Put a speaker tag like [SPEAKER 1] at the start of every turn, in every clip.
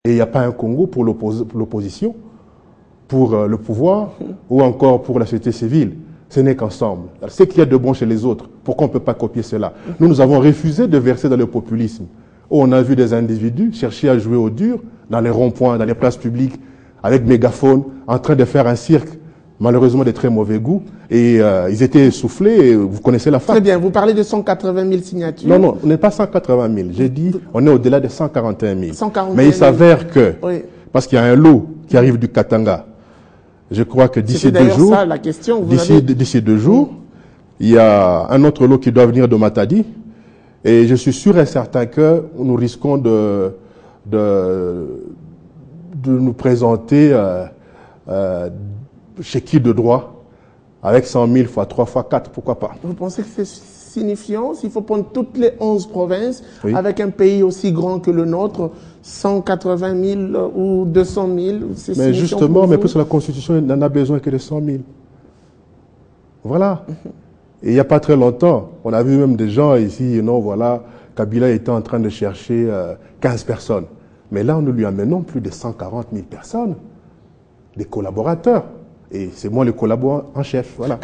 [SPEAKER 1] Et il n'y a pas un Congo pour l'opposition, pour le pouvoir ou encore pour la société civile. Ce n'est qu'ensemble. Ce qu'il y a de bon chez les autres, pourquoi on ne peut pas copier cela? Nous avons refusé de verser dans le populisme. On a vu des individus chercher à jouer au dur dans les ronds-points, dans les places publiques, avec mégaphone, en train de faire un cirque, malheureusement de très mauvais goût. Et ils étaient essoufflés, et vous connaissez la fin.
[SPEAKER 2] Très bien, vous parlez de 180 000 signatures.
[SPEAKER 1] Non, non, on n'est pas 180 000. J'ai dit, on est au-delà de 141 000.
[SPEAKER 2] 141 000.
[SPEAKER 1] Mais il s'avère que,
[SPEAKER 2] oui,
[SPEAKER 1] parce qu'il y a un lot qui arrive du Katanga, je crois que d'ici 2 jours,
[SPEAKER 2] ça, la question,
[SPEAKER 1] d'ici 2 jours, il y a un autre lot qui doit venir de Matadi. Et je suis sûr et certain que nous risquons de nous présenter chez qui de droit avec 100 000 fois 3 fois 4, pourquoi pas.
[SPEAKER 2] Vous pensez que c'est signifiant s'il faut prendre toutes les 11 provinces,
[SPEAKER 1] oui,
[SPEAKER 2] avec un pays aussi grand que le nôtre, 180 000 ou 200 000, c'est
[SPEAKER 1] mais justement, mais puisque la Constitution n'en a besoin que de 100 000. Voilà. Et il n'y a pas très longtemps, on a vu même des gens ici, non, voilà, Kabila était en train de chercher 15 personnes. Mais là, nous lui amenons plus de 140 000 personnes, des collaborateurs. Et c'est moi le collaborateur en chef, voilà.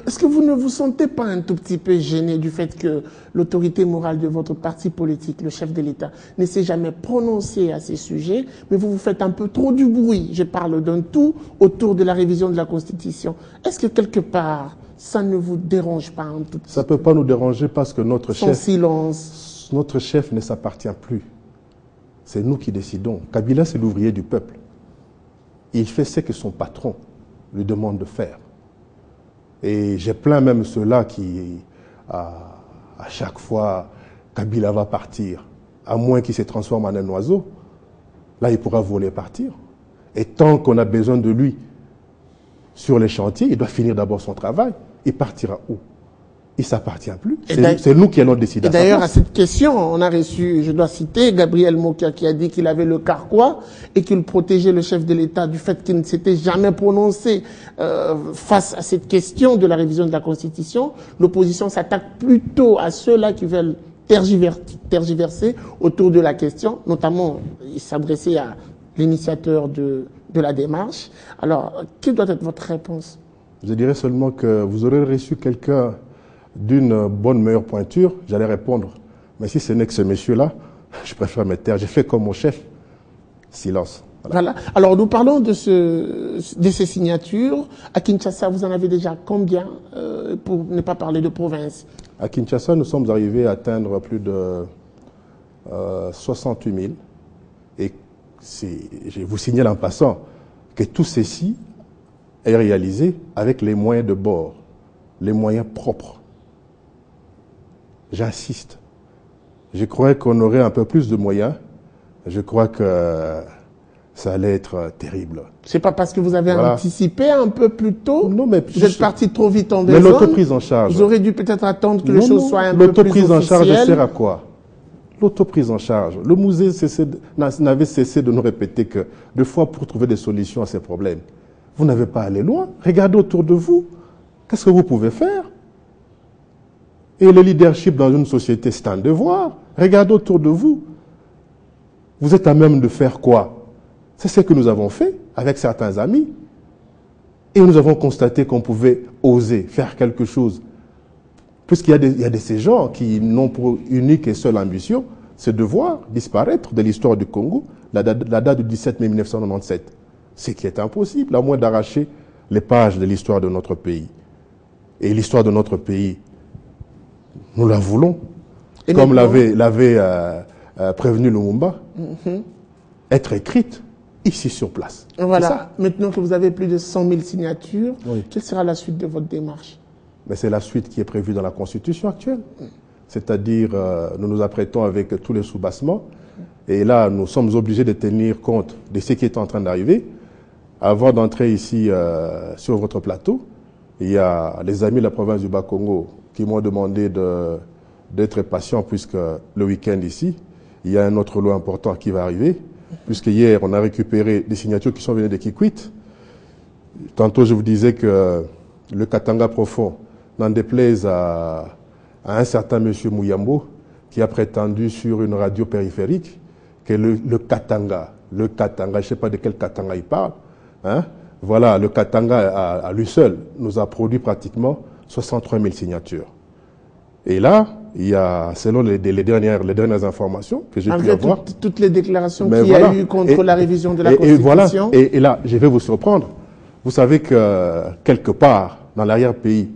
[SPEAKER 2] Est-ce que vous ne vous sentez pas un tout petit peu gêné du fait que l'autorité morale de votre parti politique, le chef de l'État, ne s'est jamais prononcé à ces sujets, mais vous vous faites un peu trop du bruit? Je parle d'un tout autour de la révision de la Constitution. Est-ce que quelque part, ça ne vous dérange pas un tout petit peu?
[SPEAKER 1] Ça ne peut pas nous déranger parce que notre chef ne s'appartient plus. C'est nous qui décidons. Kabila, c'est l'ouvrier du peuple. Il fait ce que son patron lui demande de faire. Et j'ai plaint même ceux-là qui, à chaque fois, Kabila va partir, à moins qu'il se transforme en un oiseau, là, il pourra voler partir. Et tant qu'on a besoin de lui sur les chantiers, il doit finir d'abord son travail. Il partira où? Il ne s'appartient plus. C'est nous qui allons décider.
[SPEAKER 2] Et d'ailleurs, à cette question, on a reçu, je dois citer, Gabriel Mokia qui a dit qu'il avait le carquois et qu'il protégeait le chef de l'État du fait qu'il ne s'était jamais prononcé face à cette question de la révision de la Constitution. L'opposition s'attaque plutôt à ceux-là qui veulent tergiverser autour de la question, notamment il s'adressait à l'initiateur de la démarche. Alors, quelle doit être votre réponse?
[SPEAKER 1] Je dirais seulement que vous aurez reçu quelqu'un d'une bonne, meilleure pointure, j'allais répondre. Mais si ce n'est que ce monsieur-là, je préfère me taire. J'ai fait comme mon chef. Silence.
[SPEAKER 2] Voilà. Alors, nous parlons de ces signatures. À Kinshasa, vous en avez déjà combien, pour ne pas parler de province?
[SPEAKER 1] À Kinshasa, nous sommes arrivés à atteindre plus de 68 000. Et je vous signale en passant que tout ceci est réalisé avec les moyens de bord, les moyens propres. J'insiste. Je croyais qu'on aurait un peu plus de moyens. Je crois que ça allait être terrible.
[SPEAKER 2] C'est pas parce que vous avez anticipé un peu plus tôt?
[SPEAKER 1] Non, mais
[SPEAKER 2] vous êtes parti trop vite en besogne.
[SPEAKER 1] Mais l'autoprise en charge.
[SPEAKER 2] Vous auriez dû peut-être attendre que les choses soient un peu plus officielles.
[SPEAKER 1] L'autoprise en charge sert à quoi? L'autoprise en charge. Le musée n'avait cessé de nous répéter que 2 fois pour trouver des solutions à ces problèmes. Vous n'avez pas à aller loin. Regardez autour de vous. Qu'est-ce que vous pouvez faire? Et le leadership dans une société, c'est un devoir. Regardez autour de vous. Vous êtes à même de faire quoi? C'est ce que nous avons fait avec certains amis. Et nous avons constaté qu'on pouvait oser faire quelque chose. Puisqu'il y a de ces gens qui n'ont pour unique et seule ambition, c'est de voir disparaître de l'histoire du Congo la date du 17 mai 1997. Ce qui est impossible, à moins d'arracher les pages de l'histoire de notre pays. Et l'histoire de notre pays, nous la voulons, et comme l'avait prévenu Lumumba, être écrite ici sur place.
[SPEAKER 2] Voilà. Maintenant que vous avez plus de 100 000 signatures, quelle sera la suite de votre démarche?
[SPEAKER 1] Mais c'est la suite qui est prévue dans la Constitution actuelle. C'est-à-dire, nous nous apprêtons avec tous les soubassements. Et là, nous sommes obligés de tenir compte de ce qui est en train d'arriver. Avant d'entrer ici sur votre plateau, il y a les amis de la province du Bas-Congo qui m'ont demandé d'être patient puisque le week-end ici, il y a un autre lot important qui va arriver. Puisque hier, on a récupéré des signatures qui sont venues de Kikwit. Tantôt, je vous disais que le Katanga profond n'en déplaise à un certain monsieur Mouyambo qui a prétendu sur une radio périphérique que le Katanga le Katanga, je ne sais pas de quel Katanga il parle, hein. Voilà, le Katanga à lui seul nous a produit pratiquement 63 000 signatures. Et là, il y a, selon les dernières informations que j'ai pu avoir...
[SPEAKER 2] toutes les déclarations qu'il y a eu contre la révision de la Constitution.
[SPEAKER 1] Et là, je vais vous surprendre. Vous savez que quelque part, dans l'arrière-pays,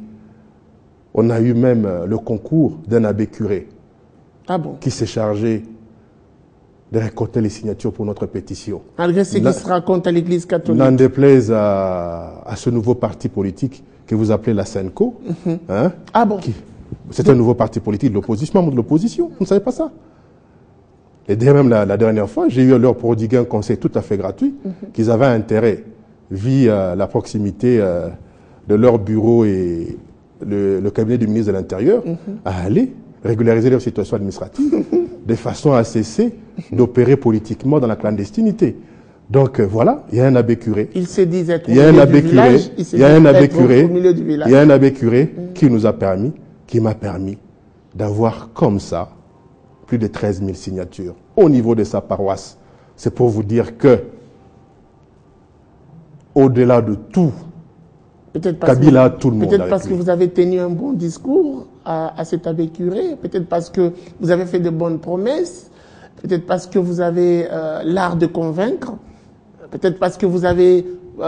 [SPEAKER 1] on a eu même le concours d'un abbé curé qui s'est chargé de récolter les signatures pour notre pétition.
[SPEAKER 2] Malgré ce qui se raconte à l'Église catholique.
[SPEAKER 1] N'en déplaise à ce nouveau parti politique que vous appelez la SENCO. Hein, c'est un nouveau parti politique de l'opposition, membre de l'opposition. Vous ne savez pas ça? Et même la dernière fois, j'ai eu à leur prodiguer un conseil tout à fait gratuit, qu'ils avaient intérêt, via la proximité de leur bureau et le cabinet du ministre de l'Intérieur, à aller régulariser leur situation administrative de façon à cesser d'opérer politiquement dans la clandestinité. Donc voilà, il y a un abbé curé.
[SPEAKER 2] Il se dit être
[SPEAKER 1] il y a un abbé curé. Il y a un abbé curé. Il y a un abbé curé qui nous a permis, qui m'a permis d'avoir comme ça plus de 13 000 signatures au niveau de sa paroisse. C'est pour vous dire que, au-delà de tout, Kabila a tout le monde.
[SPEAKER 2] Peut-être parce que vous avez tenu un bon discours à cet abbé curé, peut-être parce que vous avez fait de bonnes promesses, peut-être parce que vous avez l'art de convaincre, peut-être parce que vous avez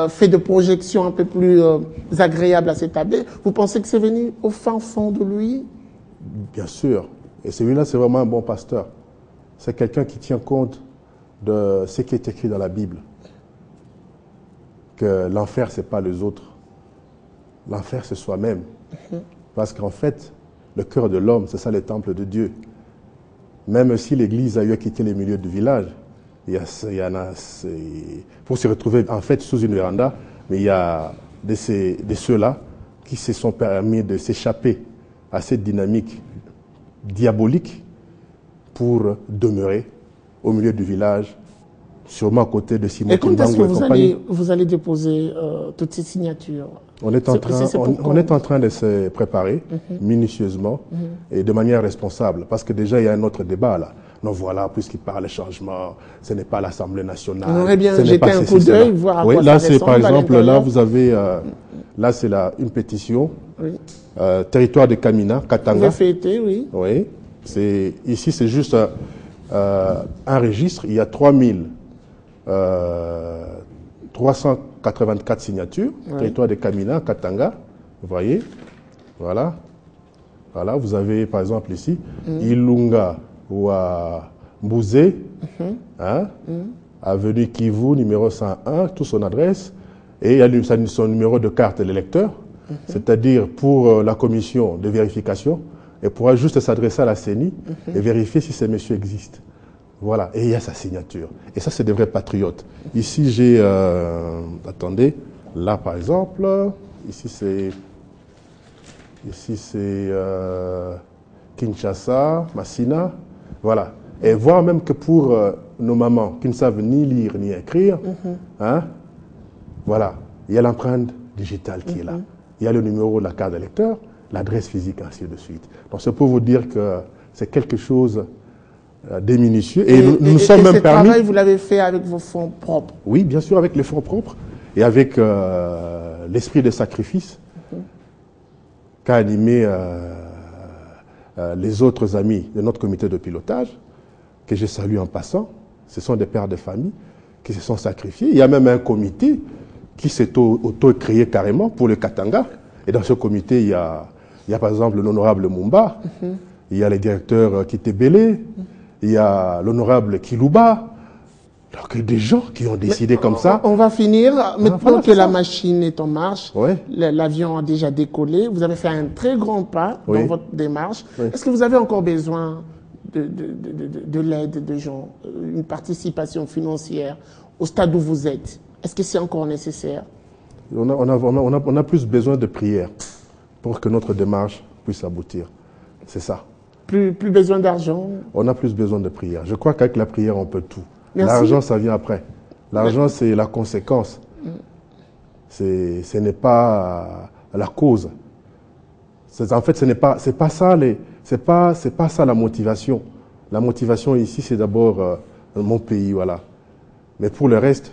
[SPEAKER 2] fait de projections un peu plus agréables à cet abbé. Vous pensez que c'est venu au fin fond de lui?
[SPEAKER 1] Bien sûr. Et celui-là, c'est vraiment un bon pasteur. C'est quelqu'un qui tient compte de ce qui est écrit dans la Bible. Que l'enfer, ce n'est pas les autres. L'enfer, c'est soi-même. Parce qu'en fait, le cœur de l'homme, c'est ça le temple de Dieu. Même si l'Église a eu à quitter les milieux du village, il y en a pour se retrouver en fait sous une véranda, mais il y a de ceux-là qui se sont permis de s'échapper à cette dynamique diabolique pour demeurer au milieu du village, sûrement à côté de Simon Kimbangu.
[SPEAKER 2] Et quand est-ce que vous allez déposer toutes ces signatures?
[SPEAKER 1] On est en train de se préparer minutieusement et de manière responsable, parce que déjà il y a un autre débat là. Non, voilà, puisqu'il parle de changement, ce n'est pas l'Assemblée nationale.
[SPEAKER 2] On aurait bien jeté un coup d'œil, voir à quoi
[SPEAKER 1] là,
[SPEAKER 2] ça ressemble.
[SPEAKER 1] Par exemple, là, vous avez, là, c'est une pétition, territoire de Kamina, Katanga.
[SPEAKER 2] Vous avez fêté, oui.
[SPEAKER 1] Oui. Ici, c'est juste un registre. Il y a 384 signatures, territoire de Kamina, Katanga. Vous voyez? Voilà. Voilà, vous avez, par exemple, ici, Ilunga ou à Mbouzé, avenue Kivu, numéro 101, tout son adresse, et il y a son numéro de carte de l'électeur, c'est-à-dire pour la commission de vérification, et pourra juste s'adresser à la CENI et vérifier si ces messieurs existent. Voilà, et il y a sa signature. Et ça, c'est des vrais patriotes. Ici, j'ai... attendez, là, par exemple, ici, c'est Kinshasa, Massina, voilà. Et voir même que pour nos mamans qui ne savent ni lire ni écrire, voilà, il y a l'empreinte digitale qui est là. Il y a le numéro de la carte d'électeur, l'adresse physique, ainsi de suite. Donc c'est pour vous dire que c'est quelque chose de minutieux. Et nous sommes même permis...
[SPEAKER 2] Ce travail, vous l'avez fait avec vos fonds propres?
[SPEAKER 1] Oui, bien sûr, avec les fonds propres et avec l'esprit de sacrifice qu'a animé les autres amis de notre comité de pilotage, que je salue en passant. Ce sont des pères de famille qui se sont sacrifiés. Il y a même un comité qui s'est auto-créé carrément pour le Katanga. Et dans ce comité, il y a par exemple l'honorable Mumba, il y a le directeur Kitebele, il y a l'honorable Kilouba. Donc des gens qui ont décidé comme ça.
[SPEAKER 2] On va finir. Maintenant que la machine est en marche,
[SPEAKER 1] ouais.
[SPEAKER 2] L'avion a déjà décollé, vous avez fait un très grand pas dans votre démarche. Oui. Est-ce que vous avez encore besoin de l'aide de gens, une participation financière au stade où vous êtes? Est-ce que c'est encore nécessaire?
[SPEAKER 1] On a plus besoin de prières pour que notre démarche puisse aboutir. C'est ça.
[SPEAKER 2] Plus besoin d'argent?
[SPEAKER 1] On a plus besoin de prières. Je crois qu'avec la prière, on peut tout. L'argent, ça vient après. L'argent, c'est la conséquence. Ce n'est pas la cause. En fait, c'est pas ça la motivation. La motivation ici, c'est d'abord mon pays, voilà. Mais pour le reste,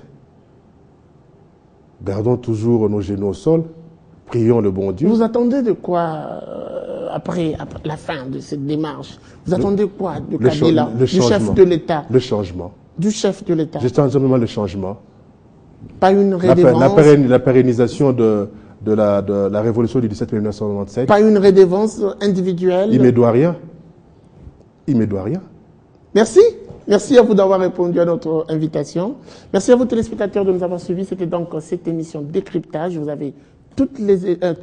[SPEAKER 1] gardons toujours nos genoux au sol, prions le bon Dieu.
[SPEAKER 2] Vous attendez de quoi après la fin de cette démarche? Vous attendez quoi de Kabila, du chef de l'État?
[SPEAKER 1] Le changement.
[SPEAKER 2] Du chef de l'État.
[SPEAKER 1] J'attends simplement le changement.
[SPEAKER 2] Pas une rédévance.
[SPEAKER 1] La pérennisation de la révolution du 17 mai 1997.
[SPEAKER 2] Pas une rédévance individuelle.
[SPEAKER 1] Il ne me doit rien. Il ne me doit rien.
[SPEAKER 2] Merci. Merci à vous d'avoir répondu à notre invitation. Merci à vous téléspectateurs de nous avoir suivis. C'était donc cette émission Décryptage. Vous avez tous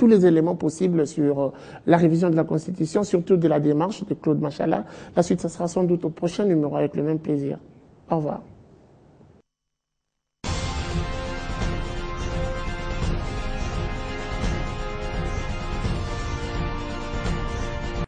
[SPEAKER 2] les éléments possibles sur la révision de la Constitution, surtout de la démarche de Claude Machala. La suite, ça sera sans doute au prochain numéro avec le même plaisir. Au revoir.